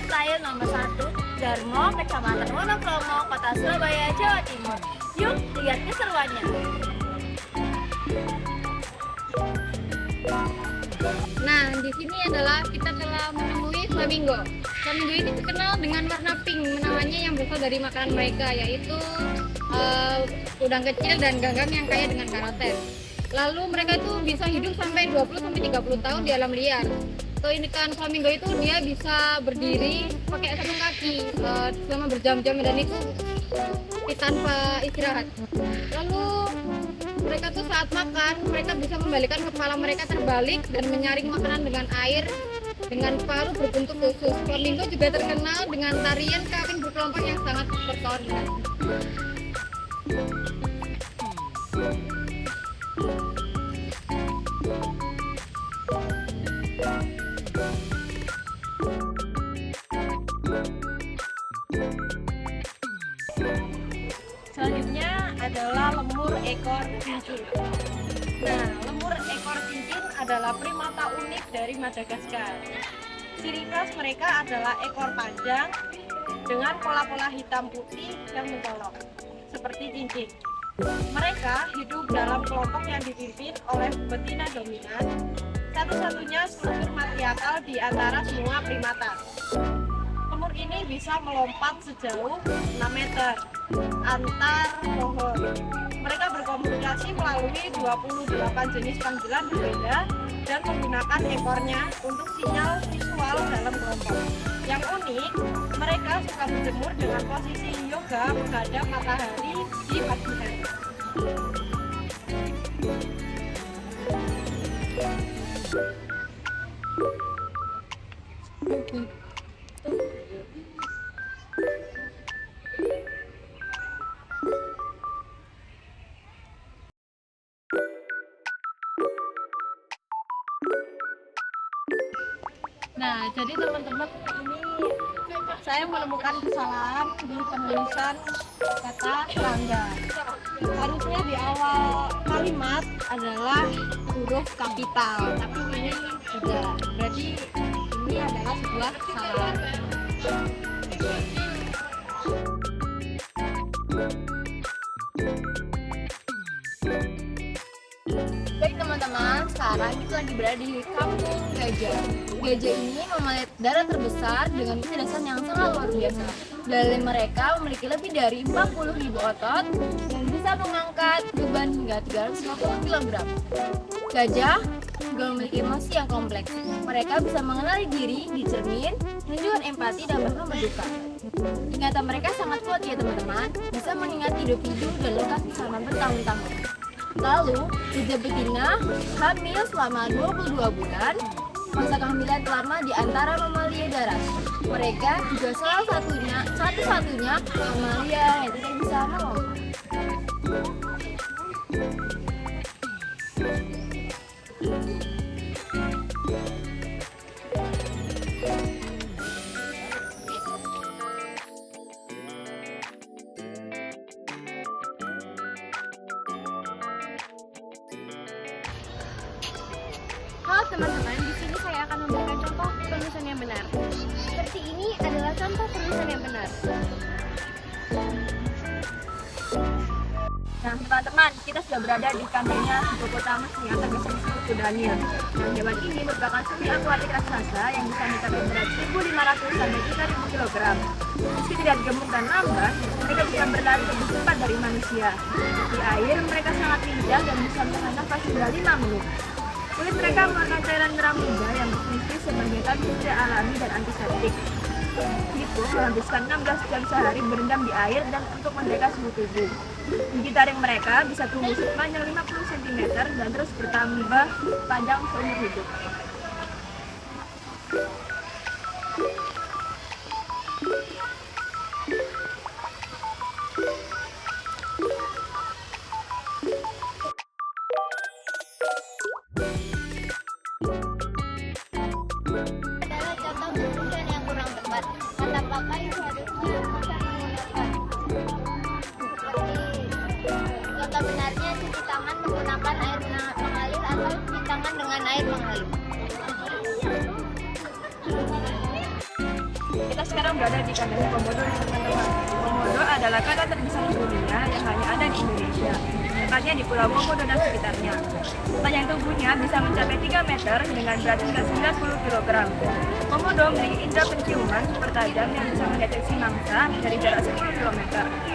Style nomor 1, Darmo, Kecamatan Wonokromo, Kota Surabaya, Jawa Timur. Yuk, lihat keseruannya. Nah, di sini adalah kita telah menemui flamingo. Flamingo ini terkenal dengan warna pink menawannya yang berasal dari makanan mereka, yaitu udang kecil dan ganggang yang kaya dengan karoten. Lalu mereka itu bisa hidup sampai 20-30 tahun di alam liar. Atau ini kan flamingo itu dia bisa berdiri pakai satu kaki selama berjam-jam dan itu tanpa istirahat. Lalu mereka tuh saat makan, mereka bisa membalikan kepala mereka terbalik dan menyaring makanan dengan air dengan paruh berbentuk khusus. Flamingo juga terkenal dengan tarian kawin berkelompok yang sangat berkoordinasi. Selanjutnya adalah lemur ekor cincin. Nah, lemur ekor cincin adalah primata unik dari Madagaskar. Ciri khas mereka adalah ekor panjang dengan pola-pola hitam putih yang mencolok, seperti cincin. Mereka hidup dalam kelompok yang dipimpin oleh betina dominan, satu-satunya struktur matriarkal di antara semua primata. Lemur ini bisa melompat sejauh 6 meter antar pohon. Mereka berkomunikasi melalui 28 jenis panggilan berbeda dan menggunakan ekornya untuk sinyal visual dalam kelompok. Yang unik, mereka suka berjemur dengan posisi yoga menghadap matahari di pagi hari. Nah, jadi teman-teman, ini saya menemukan kesalahan di penulisan kata serangga. Harusnya di awal kalimat adalah huruf kapital, tapi ini tidak. Berarti ini adalah sebuah kesalahan. Baik teman-teman, sekarang kita lagi berada di Kampung Gajah. Gajah ini memiliki darah terbesar dengan kecerdasan yang sangat luar biasa. Dari mereka memiliki lebih dari 40.000 otot dan bisa mengangkat beban hingga 350 kg. Gajah juga memiliki emosi yang kompleks. Mereka bisa mengenali diri di cermin, menunjukkan empati dan bahkan berduka. Ingatan mereka sangat kuat ya teman-teman, bisa mengingat individu dan lokasi selama bertahun-tahun. Lalu, gajah betina hamil selama 22 bulan, masa kehamilan terlama di antara mamalia darat. Mereka juga salah satu-satunya mamalia yang tidak bisa melompat. Halo teman-teman, di sini saya akan memberikan contoh penulisan yang benar. Seperti ini adalah contoh penulisan yang benar. Nah, teman-teman, kita sudah berada di kandangnya hippopotamus yang terbiasa disebut Daniel. Nah, hewan ini merupakan semi akuatik raksasa yang bisa mencapai berat 1.500 sampai 3.000 kg. Meski tidak gemuk dan lambat, mereka bisa berlari lebih cepat dari manusia. Di air, mereka sangat lincah dan bisa menahan nafas hingga 5 menit. Kulit mereka mengandung cairan merah muda yang berfungsi sebagai antiseptik alami dan antiseptik. Hippo menghabiskan 16 jam sehari berendam di air dan untuk menjaga suhu tubuh. Gigi taring mereka bisa tumbuh sepanjang 50 cm dan terus bertambah panjang seumur hidup. Adalah contoh penulisan yang kurang tepat. Kata pakai seharusnya bisa menggunakan seperti contoh benarnya cuci tangan menggunakan air mengalir atau cuci tangan dengan air mengalir. kita sekarang berada di kandangnya komodo nih teman-teman. Komodo adalah kata terbesar di dunia yang hanya ada di Indonesia, tepatnya di Pulau Komodo dan sekitarnya. Panjang tubuhnya bisa mencapai 3 meter dengan berat hingga 90 kg. Komodo memiliki indera penciuman super tajam yang bisa mendeteksi mangsa dari jarak 10 km.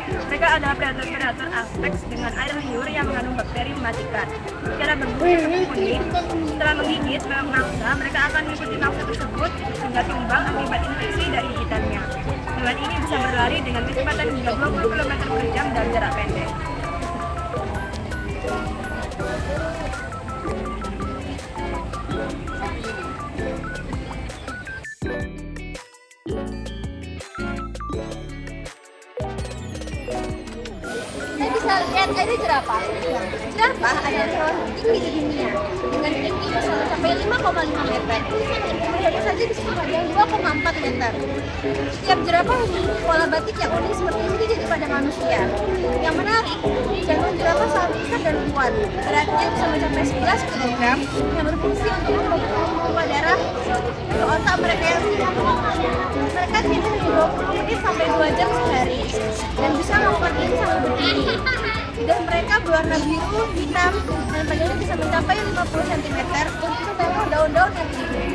Mereka adalah predator apex dengan air liur yang mengandung bakteri mematikan. Cara berburu cukup unik. Setelah menggigit mangsa, mereka akan mengikuti mangsa tersebut hingga tumbang akibat infeksi dari gigitannya. Hewan ini bisa berlari dengan kecepatan hingga 20 km per jam dalam jarak pendek. Kita bisa lihat ada jerapah. Jerapah adalah hewan tertinggi di dunia dengan tinggi bisa mencapai 5,5 meter. Lehernya saja bisa sepanjang 2,4 meter. Setiap jerapah memiliki pola batik yang unik seperti ini jadi pada manusia. Yang menarik, jantung jerapah sangat besar dan kuat. Beratnya bisa mencapai 11 kg yang berfungsi untuk memompa darah ke otak mereka yang sehat. Mereka tidur 20 menit sampai 2 jam sehari dan bisa melakukan ini sambil berdiri. Dan mereka berwarna biru, hitam, dan panjangnya bisa mencapai 50 cm untuk menempel daun-daun yang tinggi.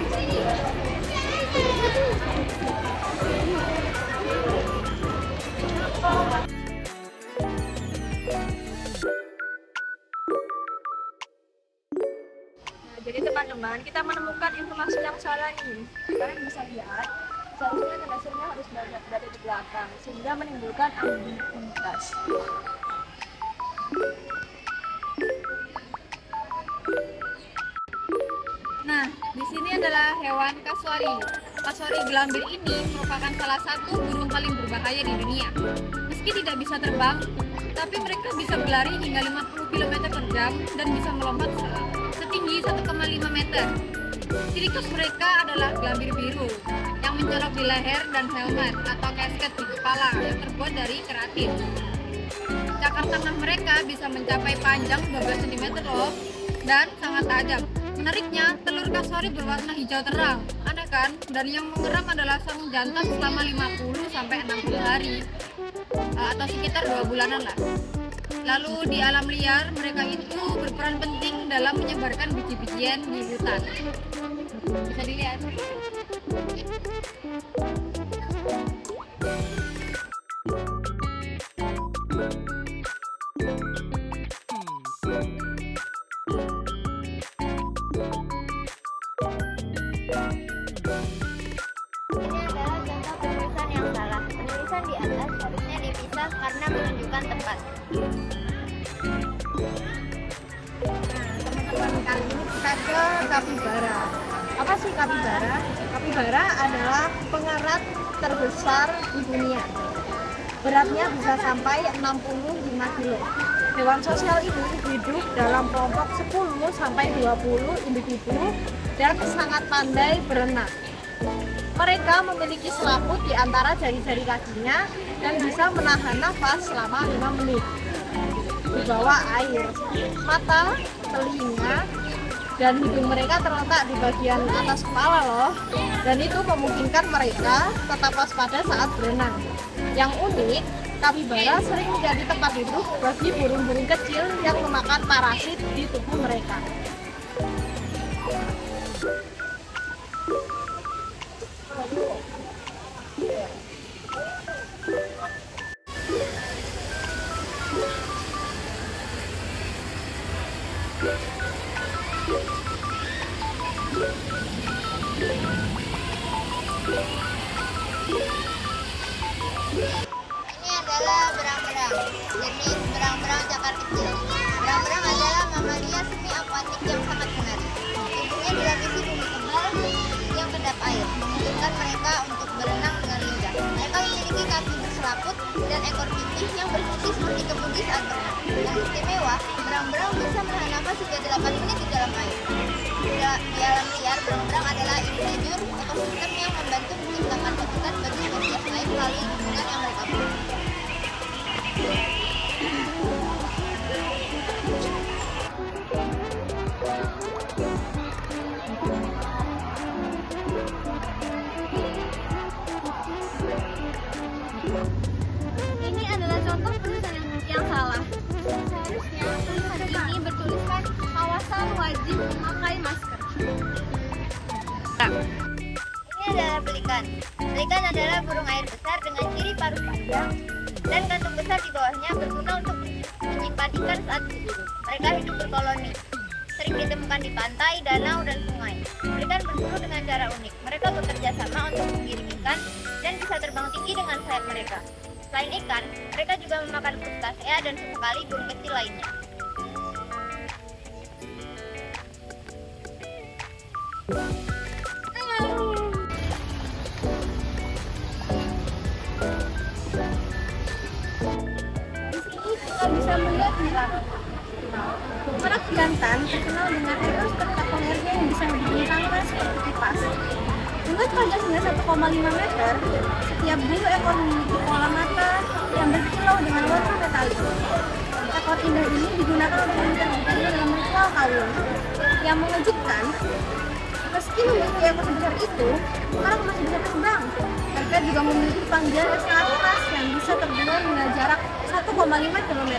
Nah, jadi teman-teman, kita menemukan informasi yang salah nih. Kalian bisa lihat, seharusnya dasarnya harus berada di belakang, sehingga menimbulkan ambiguitas. Nah, di sini adalah hewan kasuari. Kasuari gelambir ini merupakan salah satu burung paling berbahaya di dunia. Meski tidak bisa terbang, tapi mereka bisa berlari hingga 50 km per jam dan bisa melompat setinggi 1,5 meter. Ciri khas mereka adalah gelambir biru yang mencolok di leher dan helmet atau kasket di kepala yang terbuat dari keratin. Cakar tengah mereka bisa mencapai panjang 12 cm loh dan sangat tajam. Menariknya, telur kasuari berwarna hijau terang. Aneh kan? Dan yang mengeram adalah sang jantan selama 50-60 hari atau sekitar 2 bulanan lah. Lalu di alam liar, mereka itu berperan penting dalam menyebarkan biji-bijian di hutan. Bisa dilihat. Ini adalah contoh penulisan yang salah. Penulisan di atas harusnya dipisah karena menunjukkan tempat. Teman-teman, kali ini kita ke kapibara. Apa sih kapibara? Kapibara adalah pengerat terbesar di dunia. Beratnya bisa sampai 65 kilo. Hewan sosial ini hidup dalam kelompok 10 sampai 20 individu dan sangat pandai berenang. Mereka memiliki selaput di antara jari-jari kakinya dan bisa menahan nafas selama 5 menit di bawah air. Mata, telinga, dan hidung mereka terletak di bagian atas kepala loh. Dan itu memungkinkan mereka tetap waspada saat berenang. Yang unik, kapibara sering menjadi tempat hidup bagi burung-burung kecil yang memakan parasit di tubuh mereka. Ini adalah berang-berang, jenis berang-berang cakar kecil. Berang-berang adalah mamalia semi akuatik yang sangat menarik. Tubuhnya dilapisi bumi tebal yang kedap air, memungkinkan mereka untuk berenang dengan lincah. Mereka memiliki kaki berselaput dan ekor pipih yang berfungsi seperti kemudi saat berenang. Yang istimewa, berang-berang bisa menahan nafas hingga 8 menit di dalam air. Di alam liar, berang-berang adalah insinyur ekosistem yang membantu menciptakan habitat bagi spesies lain melalui hubungan yang mereka buat. Pelikan adalah burung air besar dengan ciri paruh panjang dan kantung besar di bawahnya berguna untuk menyimpan ikan saat berburu. Mereka hidup berkoloni, sering ditemukan di pantai, danau, dan sungai. Pelikan berburu dengan cara unik. Mereka bekerja sama untuk menggiring ikan dan bisa terbang tinggi dengan sayap mereka. Selain ikan, mereka juga memakan krustasea dan sesekali burung kecil lainnya. Di sini kita bisa melihat merak. Merak jantan terkenal dengan ekor spektakulernya yang bisa dibentangkan seperti kipas. Dengan panjang hingga 1,5 meter, setiap bulu ekor memiliki pola mata yang berkilau dengan warna metalik. Ekor indah ini digunakan untuk menjadikannya dalam ritual kawin. Yang mengejutkan, meski memiliki ekor sebesar itu, merak masih bisa terbang. Mereka juga memiliki panggilan yang sangat keras yang bisa terdengar hingga jarak 1,5 km.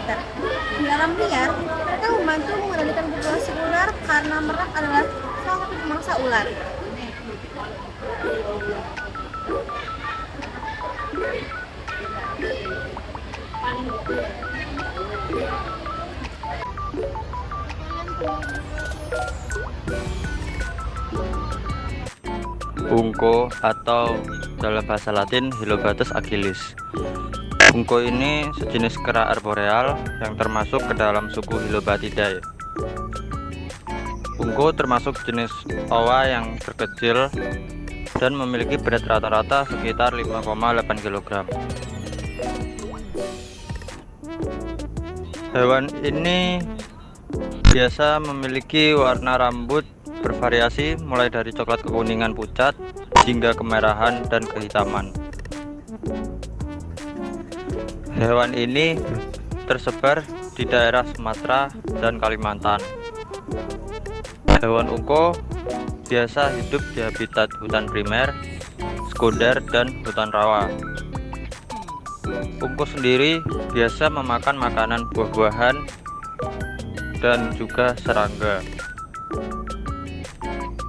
Di alam liar, mereka membantu mengendalikan populasi ular karena merak adalah salah satu pemangsa ular. Ungko atau dalam bahasa Latin Hylobates agilis. Ungko ini sejenis kera arboreal yang termasuk ke dalam suku Hylobatidae. Ungko termasuk jenis owa yang terkecil dan memiliki berat rata-rata sekitar 5,8 kg. Hewan ini biasa memiliki warna rambut bervariasi mulai dari coklat kekuningan pucat hingga kemerahan dan kehitaman. Hewan ini tersebar di daerah Sumatera dan Kalimantan. Hewan ungko biasa hidup di habitat hutan primer, sekunder, dan hutan rawa. Ungko sendiri biasa memakan makanan buah-buahan dan juga serangga.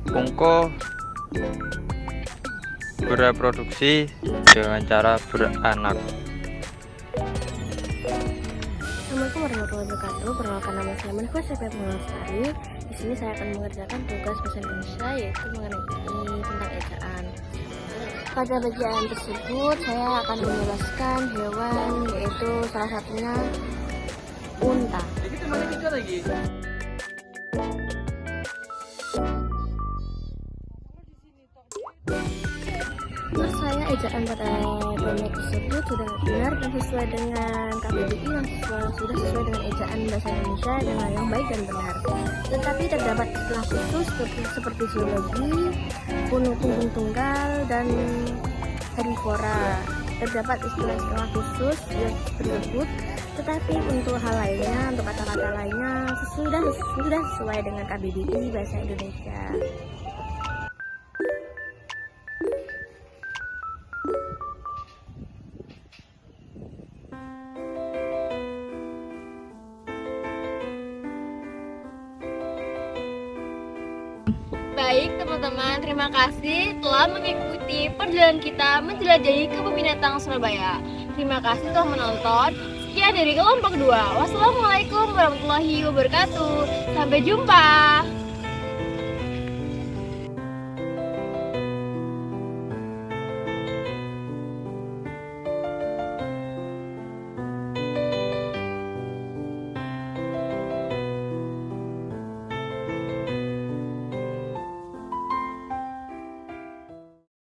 Ungko bereproduksi dengan cara beranak. Assalamualaikum warahmatullahi wabarakatuh. Perkenalkan, nama saya Manfus Sepep Lestari. Di sini saya akan mengerjakan tugas bahasa Indonesia yaitu mengenai tentang ejaan. Pada bagian tersebut saya akan menjelaskan hewan yaitu salah satunya unta. Menurut saya ejaan pada domain tersebut sudah benar dan sesuai dengan KBBI dan sudah sesuai dengan ejaan bahasa Indonesia dengan yang baik dan benar. Tetapi terdapat istilah khusus seperti zoologi, punggung tunggal, dan herbivora. Terdapat istilah-istilah khusus yang tersebut, tetapi untuk hal lainnya, untuk kata-kata lainnya sudah sesuai dengan KBBI bahasa Indonesia. Baik teman-teman, terima kasih telah mengikuti perjalanan kita menjelajahi kebun binatang Surabaya. Terima kasih telah menonton. Sekian dari kelompok 2. Wassalamualaikum warahmatullahi wabarakatuh. Sampai jumpa.